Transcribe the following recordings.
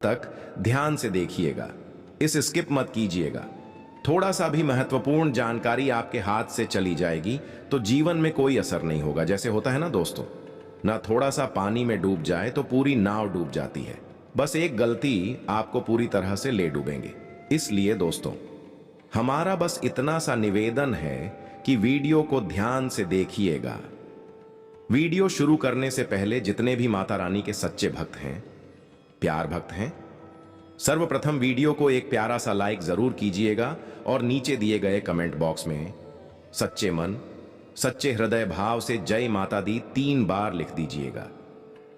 तक ध्यान से देखिएगा, इस स्किप मत कीजिएगा। थोड़ा सा भी महत्वपूर्ण जानकारी आपके हाथ से चली जाएगी तो जीवन में कोई असर नहीं होगा। जैसे होता है ना दोस्तों, ना थोड़ा सा पानी में डूब जाए तो पूरी नाव डूब जाती है। बस एक गलती आपको पूरी तरह से ले डूबेंगे। इसलिए दोस्तों, हमारा बस इतना सा निवेदन है कि वीडियो को ध्यान से देखिएगा। वीडियो शुरू करने से पहले जितने भी माता रानी के सच्चे भक्त हैं, प्यार भक्त हैं, सर्वप्रथम वीडियो को एक प्यारा सा लाइक जरूर कीजिएगा और नीचे दिए गए कमेंट बॉक्स में सच्चे मन, सच्चे हृदय भाव से जय माता दी 3 बार लिख दीजिएगा,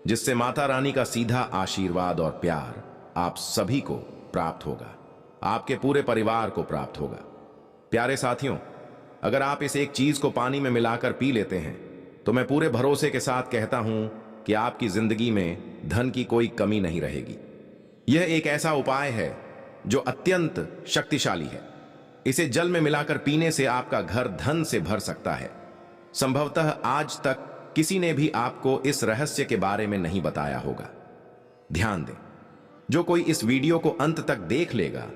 जिससे माता रानी का सीधा आशीर्वाद और प्यार आप सभी को प्राप्त होगा, आपके पूरे परिवार को प्राप्त होगा। प्यारे साथियों, अगर आप इस एक चीज को पानी में मिलाकर पी लेते हैं तो मैं पूरे भरोसे के साथ कहता हूं कि आपकी जिंदगी में धन की कोई कमी नहीं रहेगी। यह एक ऐसा उपाय है जो अत्यंत शक्तिशाली है। इसे जल में मिलाकर पीने से आपका घर धन से भर सकता है। संभवतः आज तक किसी ने भी आपको इस रहस्य के बारे में नहीं बताया होगा। ध्यान दें, जो कोई इस वीडियो को अंत तक देख लेगा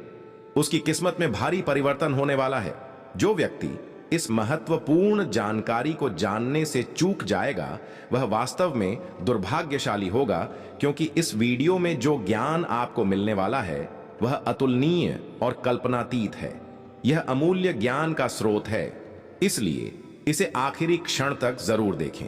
उसकी किस्मत में भारी परिवर्तन होने वाला है। जो व्यक्ति इस महत्वपूर्ण जानकारी को जानने से चूक जाएगा वह वास्तव में दुर्भाग्यशाली होगा, क्योंकि इस वीडियो में जो ज्ञान आपको मिलने वाला है वह अतुलनीय और कल्पनातीत है। यह अमूल्य ज्ञान का स्रोत है, इसलिए इसे आखिरी क्षण तक जरूर देखें।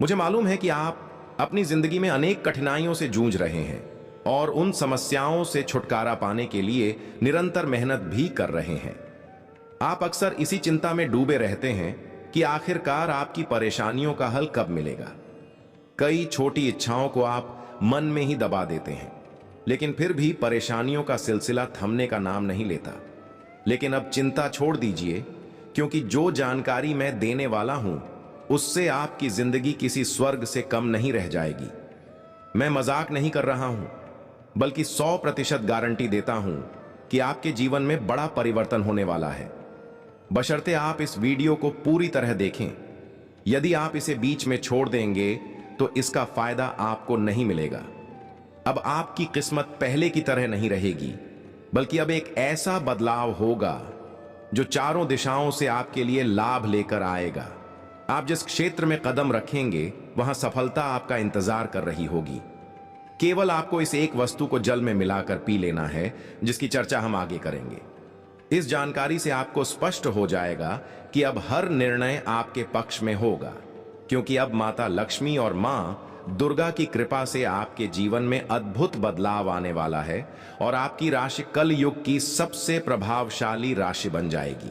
मुझे मालूम है कि आप अपनी जिंदगी में अनेक कठिनाइयों से जूझ रहे हैं और उन समस्याओं से छुटकारा पाने के लिए निरंतर मेहनत भी कर रहे हैं। आप अक्सर इसी चिंता में डूबे रहते हैं कि आखिरकार आपकी परेशानियों का हल कब मिलेगा। कई छोटी इच्छाओं को आप मन में ही दबा देते हैं, लेकिन फिर भी परेशानियों का सिलसिला थमने का नाम नहीं लेता। लेकिन अब चिंता छोड़ दीजिए, क्योंकि जो जानकारी मैं देने वाला हूं उससे आपकी जिंदगी किसी स्वर्ग से कम नहीं रह जाएगी। मैं मजाक नहीं कर रहा हूं, बल्कि 100% गारंटी देता हूं कि आपके जीवन में बड़ा परिवर्तन होने वाला है, बशर्ते आप इस वीडियो को पूरी तरह देखें। यदि आप इसे बीच में छोड़ देंगे तो इसका फायदा आपको नहीं मिलेगा। अब आपकी किस्मत पहले की तरह नहीं रहेगी, बल्कि अब एक ऐसा बदलाव होगा जो चारों दिशाओं से आपके लिए लाभ लेकर आएगा। आप जिस क्षेत्र में कदम रखेंगे वहां सफलता आपका इंतजार कर रही होगी। केवल आपको इस एक वस्तु को जल में मिलाकर पी लेना है, जिसकी चर्चा हम आगे करेंगे। इस जानकारी से आपको स्पष्ट हो जाएगा कि अब हर निर्णय आपके पक्ष में होगा, क्योंकि अब माता लक्ष्मी और मां दुर्गा की कृपा से आपके जीवन में अद्भुत बदलाव आने वाला है और आपकी राशि कल युग की सबसे प्रभावशाली राशि बन जाएगी।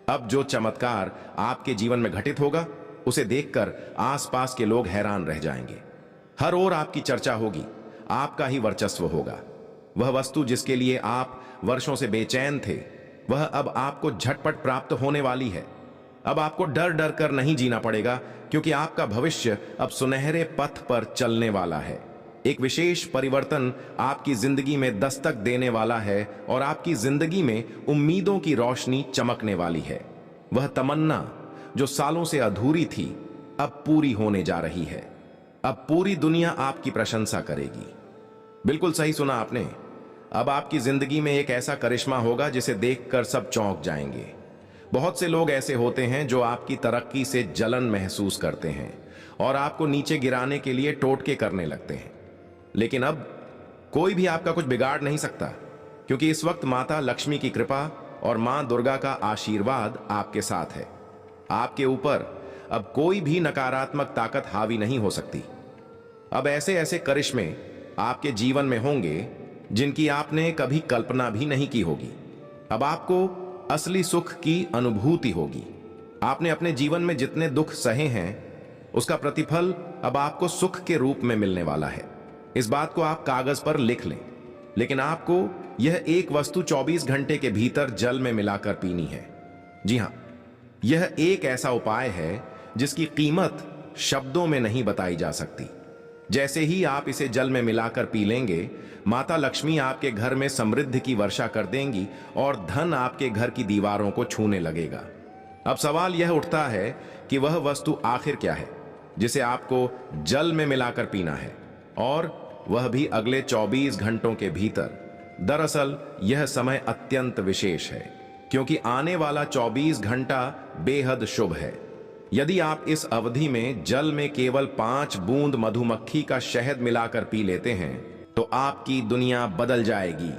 अब जो चमत्कार आपके जीवन में घटित होगा उसे देखकर आसपास के लोग हैरान रह जाएंगे। हर ओर आपकी चर्चा होगी, आपका ही वर्चस्व होगा। वह वस्तु जिसके लिए आप वर्षों से बेचैन थे वह अब आपको झटपट प्राप्त होने वाली है। अब आपको डर डर कर नहीं जीना पड़ेगा, क्योंकि आपका भविष्य अब सुनहरे पथ पर चलने वाला है। एक विशेष परिवर्तन आपकी जिंदगी में दस्तक देने वाला है और आपकी जिंदगी में उम्मीदों की रोशनी चमकने वाली है। वह तमन्ना जो सालों से अधूरी थी अब पूरी होने जा रही है। अब पूरी दुनिया आपकी प्रशंसा करेगी। बिल्कुल सही सुना आपने। अब आपकी जिंदगी में एक ऐसा करिश्मा होगा जिसे देखकर सब चौंक जाएंगे। बहुत से लोग ऐसे होते हैं जो आपकी तरक्की से जलन महसूस करते हैं और आपको नीचे गिराने के लिए टोटके करने लगते हैं, लेकिन अब कोई भी आपका कुछ बिगाड़ नहीं सकता, क्योंकि इस वक्त माता लक्ष्मी की कृपा और मां दुर्गा का आशीर्वाद आपके साथ है। आपके ऊपर अब कोई भी नकारात्मक ताकत हावी नहीं हो सकती। अब ऐसे ऐसे करिश्मे आपके जीवन में होंगे जिनकी आपने कभी कल्पना भी नहीं की होगी। अब आपको असली सुख की अनुभूति होगी। आपने अपने जीवन में जितने दुख सहे हैं उसका प्रतिफल अब आपको सुख के रूप में मिलने वाला है। इस बात को आप कागज पर लिख लें, लेकिन आपको यह एक वस्तु 24 घंटे के भीतर जल में मिलाकर पीनी है। जी हां, यह एक ऐसा उपाय है जिसकी कीमत शब्दों में नहीं बताई जा सकती। जैसे ही आप इसे जल में मिलाकर पी लेंगे, माता लक्ष्मी आपके घर में समृद्धि की वर्षा कर देंगी और धन आपके घर की दीवारों को छूने लगेगा। अब सवाल यह उठता है कि वह वस्तु आखिर क्या है जिसे आपको जल में मिलाकर पीना है और वह भी अगले 24 घंटों के भीतर। दरअसल यह समय अत्यंत विशेष है क्योंकि आने वाला 24 घंटा बेहद शुभ है। यदि आप इस अवधि में जल में केवल 5 बूंद मधुमक्खी का शहद मिलाकर पी लेते हैं तो आपकी दुनिया बदल जाएगी।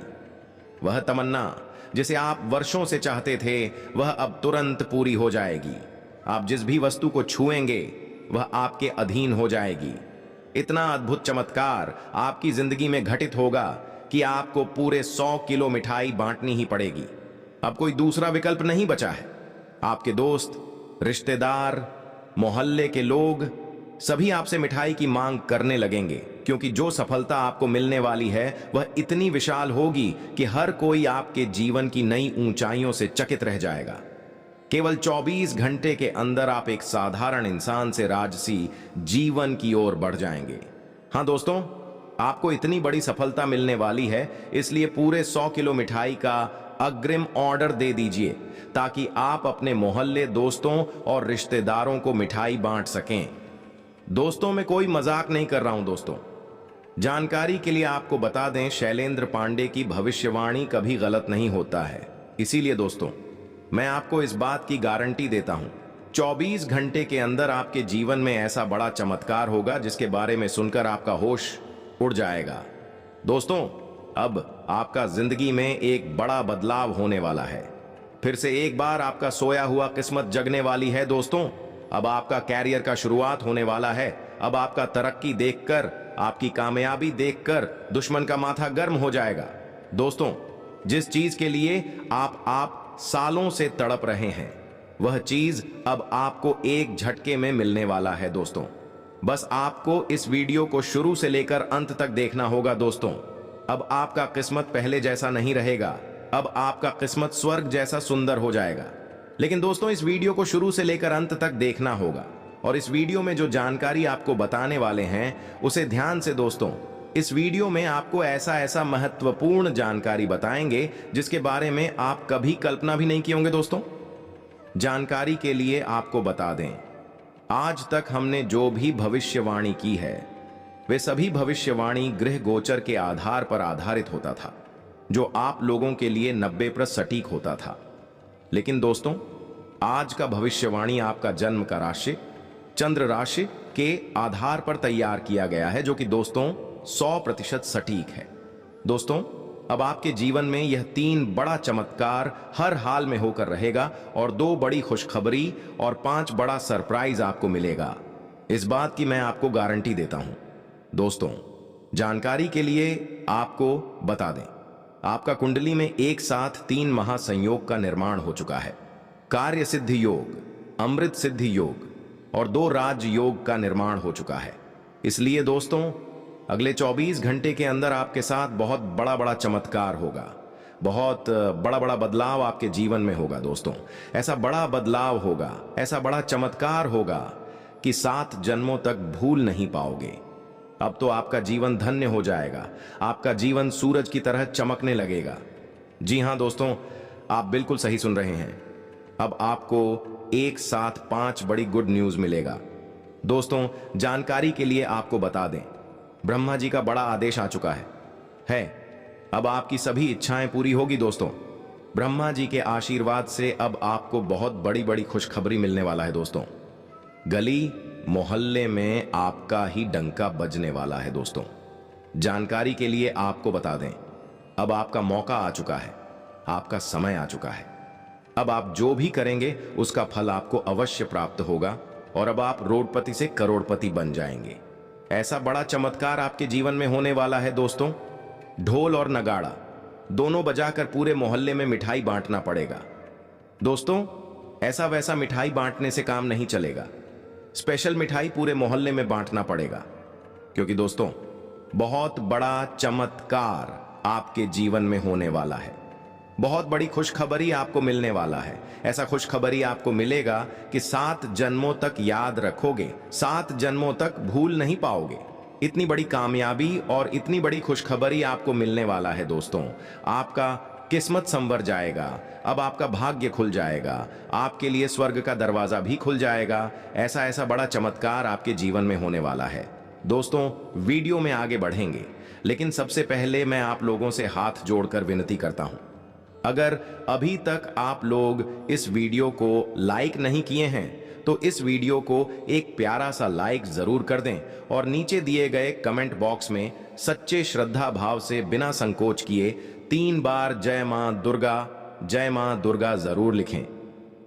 वह तमन्ना जिसे आप वर्षों से चाहते थे वह अब तुरंत पूरी हो जाएगी। आप जिस भी वस्तु को छुएंगे वह आपके अधीन हो जाएगी। इतना अद्भुत चमत्कार आपकी जिंदगी में घटित होगा कि आपको पूरे 100 किलो मिठाई बांटनी ही पड़ेगी। अब कोई दूसरा विकल्प नहीं बचा है। आपके दोस्त, रिश्तेदार, मोहल्ले के लोग सभी आपसे मिठाई की मांग करने लगेंगे क्योंकि जो सफलता आपको मिलने वाली है वह इतनी विशाल होगी कि हर कोई आपके जीवन की नई ऊंचाइयों से चकित रह जाएगा। केवल 24 घंटे के अंदर आप एक साधारण इंसान से राजसी जीवन की ओर बढ़ जाएंगे। हाँ दोस्तों, आपको इतनी बड़ी सफलता मिलने वाली है, इसलिए पूरे 100 किलो मिठाई का अग्रिम ऑर्डर दे दीजिए ताकि आप अपने मोहल्ले, दोस्तों और रिश्तेदारों को मिठाई बांट सकें। दोस्तों, मैं कोई मजाक नहीं कर रहा हूं दोस्तों। जानकारी के लिए आपको बता दें, शैलेंद्र पांडे की भविष्यवाणी कभी गलत नहीं होता है। इसीलिए दोस्तों, मैं आपको इस बात की गारंटी देता हूं, 24 घंटे के अंदर आपके जीवन में ऐसा बड़ा चमत्कार होगा जिसके बारे में सुनकर आपका होश उड़ जाएगा। दोस्तों, अब आपका जिंदगी में एक बड़ा बदलाव होने वाला है। फिर से एक बार आपका सोया हुआ किस्मत जगने वाली है दोस्तों। अब आपका कैरियर का शुरुआत होने वाला है। अब आपका तरक्की देखकर, आपकी कामयाबी देखकर दुश्मन का माथा गर्म हो जाएगा। दोस्तों, जिस चीज के लिए आप सालों से तड़प रहे हैं वह चीज अब आपको एक झटके में मिलने वाला है दोस्तों। बस आपको इस वीडियो को शुरू से लेकर अंत तक देखना होगा दोस्तों। अब आपका किस्मत पहले जैसा नहीं रहेगा। अब आपका किस्मत स्वर्ग जैसा सुंदर हो जाएगा। लेकिन दोस्तों, इस वीडियो को शुरू से लेकर अंत तक देखना होगा और इस वीडियो में जो जानकारी आपको बताने वाले हैं उसे ध्यान से दोस्तों। इस वीडियो में आपको ऐसा महत्वपूर्ण जानकारी बताएंगे जिसके बारे में आप कभी कल्पना भी नहीं किए होंगे दोस्तों। जानकारी के लिए आपको बता दें, आज तक हमने जो भी भविष्यवाणी की है वे सभी भविष्यवाणी ग्रह गोचर के आधार पर आधारित होता था, जो आप लोगों के लिए 90% सटीक होता था। लेकिन दोस्तों, आज का भविष्यवाणी आपका जन्म का राशि, चंद्र राशि के आधार पर तैयार किया गया है, जो कि दोस्तों 100% सटीक है। दोस्तों, अब आपके जीवन में यह 3 बड़ा चमत्कार हर हाल में होकर रहेगा और 2 बड़ी खुशखबरी और 5 बड़ा सरप्राइज आपको मिलेगा। इस बात की मैं आपको गारंटी देता हूं। दोस्तों, जानकारी के लिए आपको बता दें, आपका कुंडली में एक साथ 3 महासंयोग का निर्माण हो चुका है। कार्य सिद्धि योग, अमृत सिद्धि योग और 2 राज योग का निर्माण हो चुका है। इसलिए दोस्तों, अगले 24 घंटे के अंदर आपके साथ बहुत बड़ा चमत्कार होगा। बहुत बड़ा बदलाव आपके जीवन में होगा दोस्तों। ऐसा बड़ा बदलाव होगा, ऐसा बड़ा चमत्कार होगा कि 7 जन्मों तक भूल नहीं पाओगे। अब तो आपका जीवन धन्य हो जाएगा। आपका जीवन सूरज की तरह चमकने लगेगा। जी हां दोस्तों, आप बिल्कुल सही सुन रहे हैं। अब आपको एक साथ 5 बड़ी गुड न्यूज मिलेगा। दोस्तों, जानकारी के लिए आपको बता दें, ब्रह्मा जी का बड़ा आदेश आ चुका है। अब आपकी सभी इच्छाएं पूरी होगी दोस्तों। ब्रह्मा जी के आशीर्वाद से अब आपको बहुत बड़ी खुशखबरी मिलने वाला है दोस्तों। गली मोहल्ले में आपका ही डंका बजने वाला है दोस्तों। जानकारी के लिए आपको बता दें, अब आपका मौका आ चुका है, आपका समय आ चुका है। अब आप जो भी करेंगे उसका फल आपको अवश्य प्राप्त होगा और अब आप रोडपति से करोड़पति बन जाएंगे। ऐसा बड़ा चमत्कार आपके जीवन में होने वाला है दोस्तों। ढोल और नगाड़ा दोनों बजाकर पूरे मोहल्ले में मिठाई बांटना पड़ेगा। दोस्तों, ऐसा वैसा मिठाई बांटने से काम नहीं चलेगा। स्पेशल मिठाई पूरे मोहल्ले में बांटना पड़ेगा, क्योंकि दोस्तों बहुत बड़ा चमत्कार आपके जीवन में होने वाला है। बहुत बड़ी खुशखबरी आपको मिलने वाला है। ऐसा खुशखबरी आपको मिलेगा कि 7 जन्मों तक याद रखोगे, 7 जन्मों तक भूल नहीं पाओगे। इतनी बड़ी कामयाबी और इतनी बड़ी खुशखबरी आपको मिलने वाला है दोस्तों। आपका किस्मत संवर जाएगा। अब आपका भाग्य खुल जाएगा। आपके लिए स्वर्ग का दरवाजा भी खुल जाएगा। ऐसा बड़ा चमत्कार आपके जीवन में होने वाला है। दोस्तों, वीडियो में आगे बढ़ेंगे, लेकिन सबसे पहले मैं आप लोगों से हाथ जोड़कर विनती करता हूं, अगर अभी तक आप लोग इस वीडियो को लाइक नहीं किए हैं तो इस वीडियो को एक प्यारा सा लाइक जरूर कर दें और नीचे दिए गए कमेंट बॉक्स में सच्चे श्रद्धा भाव से बिना संकोच किए 3 बार जय मां दुर्गा जरूर लिखें।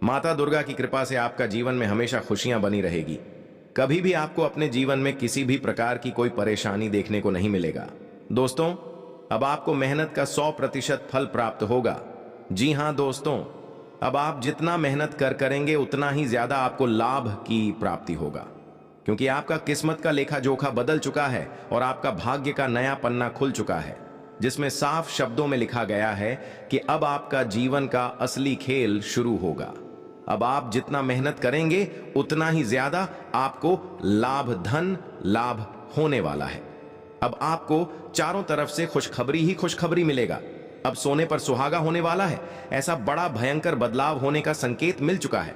माता दुर्गा की कृपा से आपका जीवन में हमेशा खुशियां बनी रहेगी। कभी भी आपको अपने जीवन में किसी भी प्रकार की कोई परेशानी देखने को नहीं मिलेगा। दोस्तों, अब आपको मेहनत का 100% फल प्राप्त होगा। जी हां दोस्तों, अब आप जितना मेहनत करेंगे उतना ही ज्यादा आपको लाभ की प्राप्ति होगा, क्योंकि आपका किस्मत का लेखा जोखा बदल चुका है और आपका भाग्य का नया पन्ना खुल चुका है, जिसमें साफ शब्दों में लिखा गया है कि अब आपका जीवन का असली खेल शुरू होगा। अब आप जितना मेहनत करेंगे उतना ही ज्यादा आपको लाभ होने वाला है। अब आपको चारों तरफ से खुशखबरी ही खुशखबरी मिलेगा। अब सोने पर सुहागा होने वाला है, ऐसा बड़ा भयंकर बदलाव होने का संकेत मिल चुका है।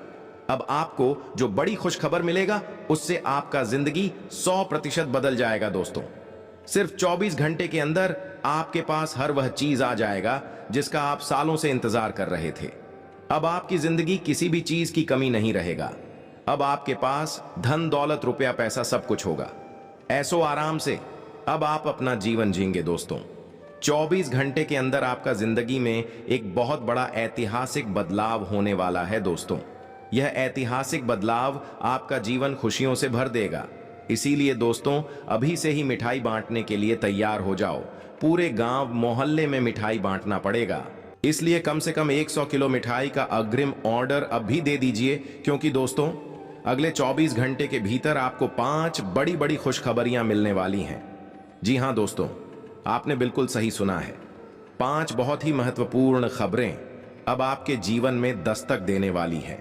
अब आपको जो बड़ी खुशखबर मिलेगा उससे आपका जिंदगी 100% बदल जाएगा। दोस्तों, सिर्फ 24 घंटे के अंदर आपके पास हर वह चीज आ जाएगा जिसका आप सालों से इंतजार कर रहे थे। अब आपकी जिंदगी किसी भी चीज की कमी नहीं रहेगा। अब आपके पास धन दौलत रुपया पैसा सब कुछ होगा, ऐसो आराम से अब आप अपना जीवन जिएंगे। दोस्तों, 24 घंटे के अंदर आपका जिंदगी में एक बहुत बड़ा ऐतिहासिक बदलाव होने वाला है। दोस्तों, यह ऐतिहासिक बदलाव आपका जीवन खुशियों से भर देगा। इसीलिए दोस्तों, अभी से ही मिठाई बांटने के लिए तैयार हो जाओ। पूरे गांव मोहल्ले में मिठाई बांटना पड़ेगा, इसलिए कम से कम 100 किलो मिठाई का अग्रिम ऑर्डर अभी दे दीजिए, क्योंकि दोस्तों अगले 24 घंटे के भीतर आपको 5 बड़ी बड़ी खुशखबरियां मिलने वाली हैं। जी हां दोस्तों, आपने बिल्कुल सही सुना है। 5 बहुत ही महत्वपूर्ण खबरें अब आपके जीवन में दस्तक देने वाली है।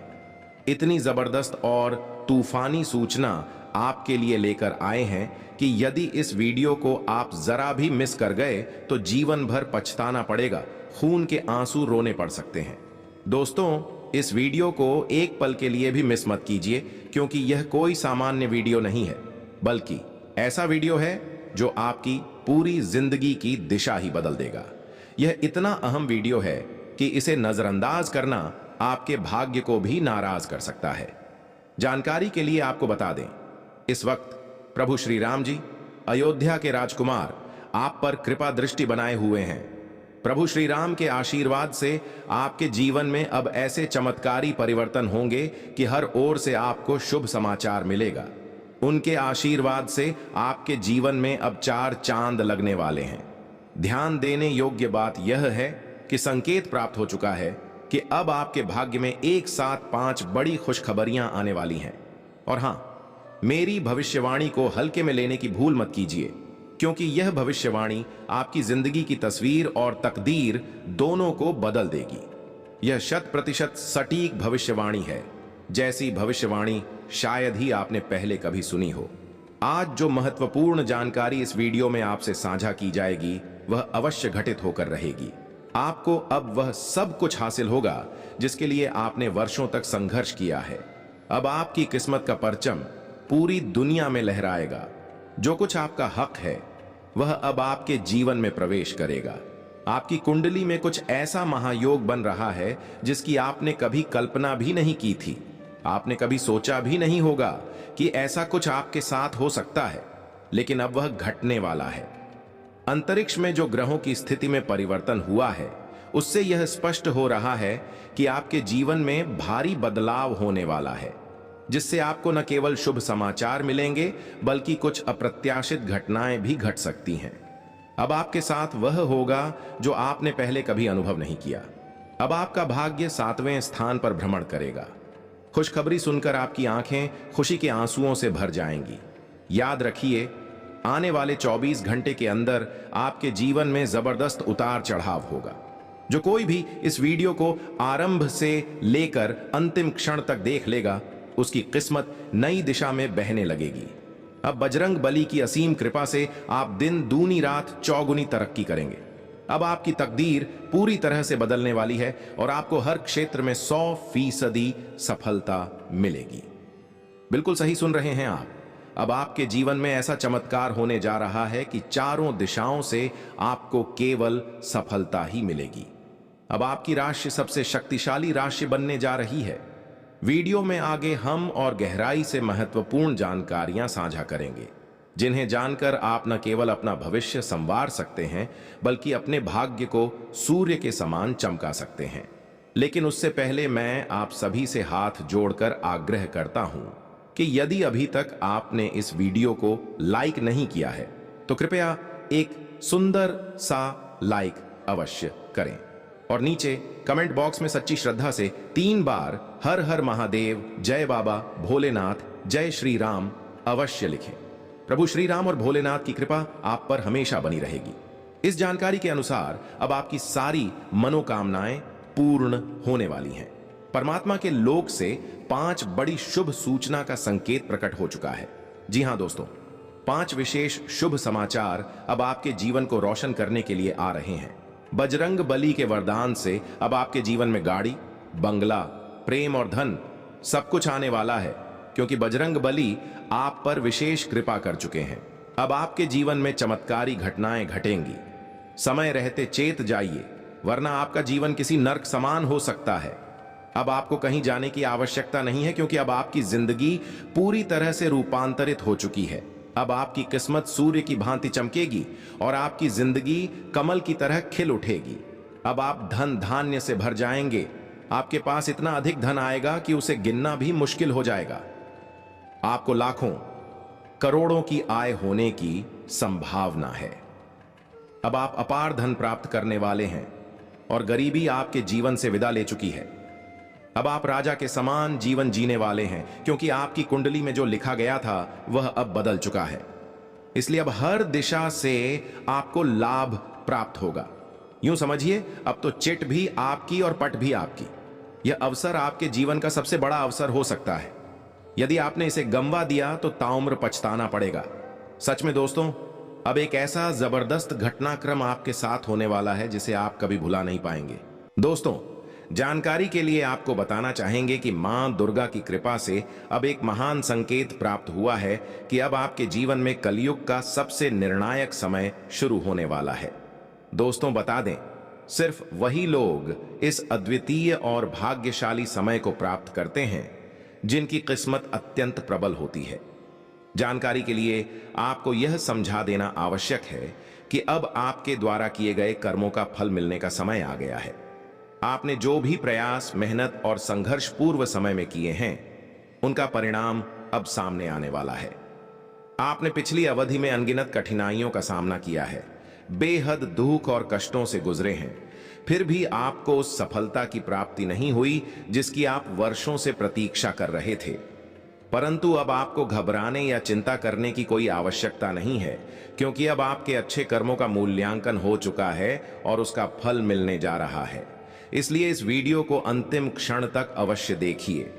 इतनी जबरदस्त और तूफानी सूचना आपके लिए लेकर आए हैं कि यदि इस वीडियो को आप जरा भी मिस कर गए तो जीवन भर पछताना पड़ेगा, खून के आंसू रोने पड़ सकते हैं। दोस्तों, इस वीडियो को एक पल के लिए भी मिस मत कीजिए, क्योंकि यह कोई सामान्य वीडियो नहीं है, बल्कि ऐसा वीडियो है जो आपकी पूरी जिंदगी की दिशा ही बदल देगा। यह इतना अहम वीडियो है कि इसे नजरअंदाज करना आपके भाग्य को भी नाराज कर सकता है। जानकारी के लिए आपको बता दें, इस वक्त प्रभु श्री राम जी, अयोध्या के राजकुमार, आप पर कृपा दृष्टि बनाए हुए हैं। प्रभु श्री राम के आशीर्वाद से आपके जीवन में अब ऐसे चमत्कारी परिवर्तन होंगे कि हर ओर से आपको शुभ समाचार मिलेगा। उनके आशीर्वाद से आपके जीवन में अब 4 चांद लगने वाले हैं। ध्यान देने योग्य बात यह है कि संकेत प्राप्त हो चुका है कि अब आपके भाग्य में एक साथ 5 बड़ी खुशखबरियां आने वाली हैं। और हां, मेरी भविष्यवाणी को हल्के में लेने की भूल मत कीजिए, क्योंकि यह भविष्यवाणी आपकी जिंदगी की तस्वीर और तकदीर दोनों को बदल देगी। यह 100% सटीक भविष्यवाणी है, जैसी भविष्यवाणी शायद ही आपने पहले कभी सुनी हो। आज जो महत्वपूर्ण जानकारी इस वीडियो में आपसे साझा की जाएगी वह अवश्य घटित होकर रहेगी। आपको अब वह सब कुछ हासिल होगा जिसके लिए आपने वर्षों तक संघर्ष किया है। अब आपकी किस्मत का परचम पूरी दुनिया में लहराएगा। जो कुछ आपका हक है वह अब आपके जीवन में प्रवेश करेगा। आपकी कुंडली में कुछ ऐसा महायोग बन रहा है जिसकी आपने कभी कल्पना भी नहीं की थी। आपने कभी सोचा भी नहीं होगा कि ऐसा कुछ आपके साथ हो सकता है, लेकिन अब वह घटने वाला है। अंतरिक्ष में जो ग्रहों की स्थिति में परिवर्तन हुआ है उससे यह स्पष्ट हो रहा है कि आपके जीवन में भारी बदलाव होने वाला है, जिससे आपको न केवल शुभ समाचार मिलेंगे बल्कि कुछ अप्रत्याशित घटनाएं भी घट सकती हैं। अब आपके साथ वह होगा जो आपने पहले कभी अनुभव नहीं किया। अब आपका भाग्य 7वें स्थान पर भ्रमण करेगा। खुशखबरी सुनकर आपकी आंखें खुशी के आंसुओं से भर जाएंगी। याद रखिए, आने वाले 24 घंटे के अंदर आपके जीवन में जबरदस्त उतार चढ़ाव होगा। जो कोई भी इस वीडियो को आरंभ से लेकर अंतिम क्षण तक देख लेगा उसकी किस्मत नई दिशा में बहने लगेगी। अब बजरंग बली की असीम कृपा से आप दिन दूनी रात चौगुनी तरक्की करेंगे। अब आपकी तकदीर पूरी तरह से बदलने वाली है और आपको हर क्षेत्र में 100% सफलता मिलेगी। बिल्कुल सही सुन रहे हैं आप। अब आपके जीवन में ऐसा चमत्कार होने जा रहा है कि चारों दिशाओं से आपको केवल सफलता ही मिलेगी। अब आपकी राशि सबसे शक्तिशाली राशि बनने जा रही है। वीडियो में आगे हम और गहराई से महत्वपूर्ण जानकारियां साझा करेंगे, जिन्हें जानकर आप न केवल अपना भविष्य संवार सकते हैं, बल्कि अपने भाग्य को सूर्य के समान चमका सकते हैं। लेकिन उससे पहले मैं आप सभी से हाथ जोड़कर आग्रह करता हूं कि यदि अभी तक आपने इस वीडियो को लाइक नहीं किया है, तो कृपया एक सुंदर सा लाइक अवश्य करें और नीचे कमेंट बॉक्स में सच्ची श्रद्धा से 3 बार हर हर महादेव, जय बाबा भोलेनाथ, जय श्री राम अवश्य लिखें। प्रभु श्री राम और भोलेनाथ की कृपा आप पर हमेशा बनी रहेगी। इस जानकारी के अनुसार अब आपकी सारी मनोकामनाएं पूर्ण होने वाली हैं। परमात्मा के लोक से 5 बड़ी शुभ सूचना का संकेत प्रकट हो चुका है। जी हां दोस्तों, 5 विशेष शुभ समाचार अब आपके जीवन को रोशन करने के लिए आ रहे हैं। बजरंग बली के वरदान से अब आपके जीवन में गाड़ी, बंगला, प्रेम और धन सब कुछ आने वाला है, क्योंकि बजरंग बली आप पर विशेष कृपा कर चुके हैं। अब आपके जीवन में चमत्कारी घटनाएं घटेंगी। समय रहते चेत जाइए, वरना आपका जीवन किसी नर्क समान हो सकता है। अब आपको कहीं जाने की आवश्यकता नहीं है, क्योंकि अब आपकी जिंदगी पूरी तरह से रूपांतरित हो चुकी है। अब आपकी किस्मत सूर्य की भांति चमकेगी और आपकी जिंदगी कमल की तरह खिल उठेगी। अब आप धन धान्य से भर जाएंगे। आपके पास इतना अधिक धन आएगा कि उसे गिनना भी मुश्किल हो जाएगा। आपको लाखों करोड़ों की आय होने की संभावना है। अब आप अपार धन प्राप्त करने वाले हैं और गरीबी आपके जीवन से विदा ले चुकी है। अब आप राजा के समान जीवन जीने वाले हैं, क्योंकि आपकी कुंडली में जो लिखा गया था वह अब बदल चुका है। इसलिए अब हर दिशा से आपको लाभ प्राप्त होगा। यूं समझिए, अब तो चिट भी आपकी और पट भी आपकी। यह अवसर आपके जीवन का सबसे बड़ा अवसर हो सकता है। यदि आपने इसे गंवा दिया तो ताउम्र पछताना पड़ेगा। सच में दोस्तों, अब एक ऐसा जबरदस्त घटनाक्रम आपके साथ होने वाला है जिसे आप कभी भुला नहीं पाएंगे। दोस्तों, जानकारी के लिए आपको बताना चाहेंगे कि मां दुर्गा की कृपा से अब एक महान संकेत प्राप्त हुआ है कि अब आपके जीवन में कलयुग का सबसे निर्णायक समय शुरू होने वाला है। दोस्तों, बता दें, सिर्फ वही लोग इस अद्वितीय और भाग्यशाली समय को प्राप्त करते हैं जिनकी किस्मत अत्यंत प्रबल होती है। जानकारी के लिए आपको यह समझा देना आवश्यक है कि अब आपके द्वारा किए गए कर्मों का फल मिलने का समय आ गया है। आपने जो भी प्रयास, मेहनत और संघर्ष पूर्व समय में किए हैं, उनका परिणाम अब सामने आने वाला है। आपने पिछली अवधि में अनगिनत कठिनाइयों का सामना किया है, बेहद दुख और कष्टों से गुजरे हैं, फिर भी आपको उस सफलता की प्राप्ति नहीं हुई जिसकी आप वर्षों से प्रतीक्षा कर रहे थे। परंतु अब आपको घबराने या चिंता करने की कोई आवश्यकता नहीं है, क्योंकि अब आपके अच्छे कर्मों का मूल्यांकन हो चुका है और उसका फल मिलने जा रहा है। इसलिए इस वीडियो को अंतिम क्षण तक अवश्य देखिए।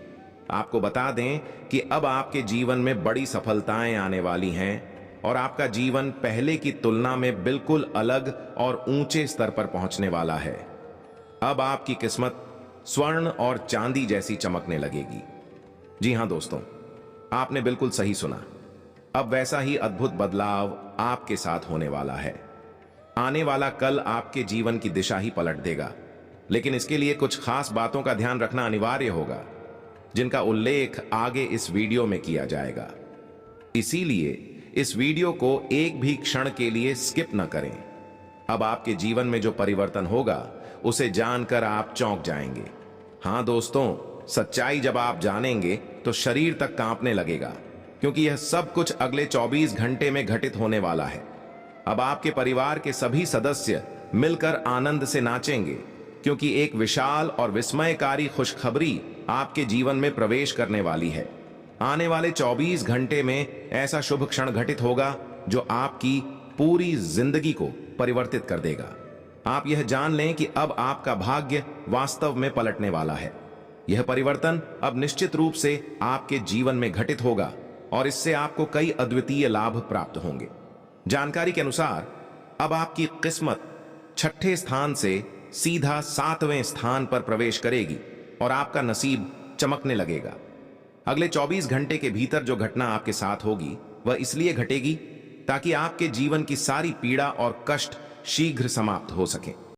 आपको बता दें कि अब आपके जीवन में बड़ी सफलताएं आने वाली हैं और आपका जीवन पहले की तुलना में बिल्कुल अलग और ऊंचे स्तर पर पहुंचने वाला है। अब आपकी किस्मत स्वर्ण और चांदी जैसी चमकने लगेगी। जी हां दोस्तों, आपने बिल्कुल सही सुना। अब वैसा ही अद्भुत बदलाव आपके साथ होने वाला है। आने वाला कल आपके जीवन की दिशा ही पलट देगा, लेकिन इसके लिए कुछ खास बातों का ध्यान रखना अनिवार्य होगा, जिनका उल्लेख आगे इस वीडियो में किया जाएगा। इसीलिए इस वीडियो को एक भी क्षण के लिए स्किप न करें। अब आपके जीवन में जो परिवर्तन होगा उसे जानकर आप चौंक जाएंगे। हां दोस्तों, सच्चाई जब आप जानेंगे तो शरीर तक कांपने लगेगा, क्योंकि यह सब कुछ अगले 24 घंटे में घटित होने वाला है। अब आपके परिवार के सभी सदस्य मिलकर आनंद से नाचेंगे, क्योंकि एक विशाल और विस्मयकारी खुशखबरी आपके जीवन में प्रवेश करने वाली है। आने वाले 24 घंटे में ऐसा शुभ क्षण घटित होगा जो आपकी पूरी जिंदगी को परिवर्तित कर देगा। आप यह जान लें कि अब आपका भाग्य वास्तव में पलटने वाला है। यह परिवर्तन अब निश्चित रूप से आपके जीवन में घटित होगा और इससे आपको कई अद्वितीय लाभ प्राप्त होंगे। जानकारी के अनुसार अब आपकी किस्मत 6ठे स्थान से सीधा 7वें स्थान पर प्रवेश करेगी और आपका नसीब चमकने लगेगा। अगले 24 घंटे के भीतर जो घटना आपके साथ होगी वह इसलिए घटेगी ताकि आपके जीवन की सारी पीड़ा और कष्ट शीघ्र समाप्त हो सके।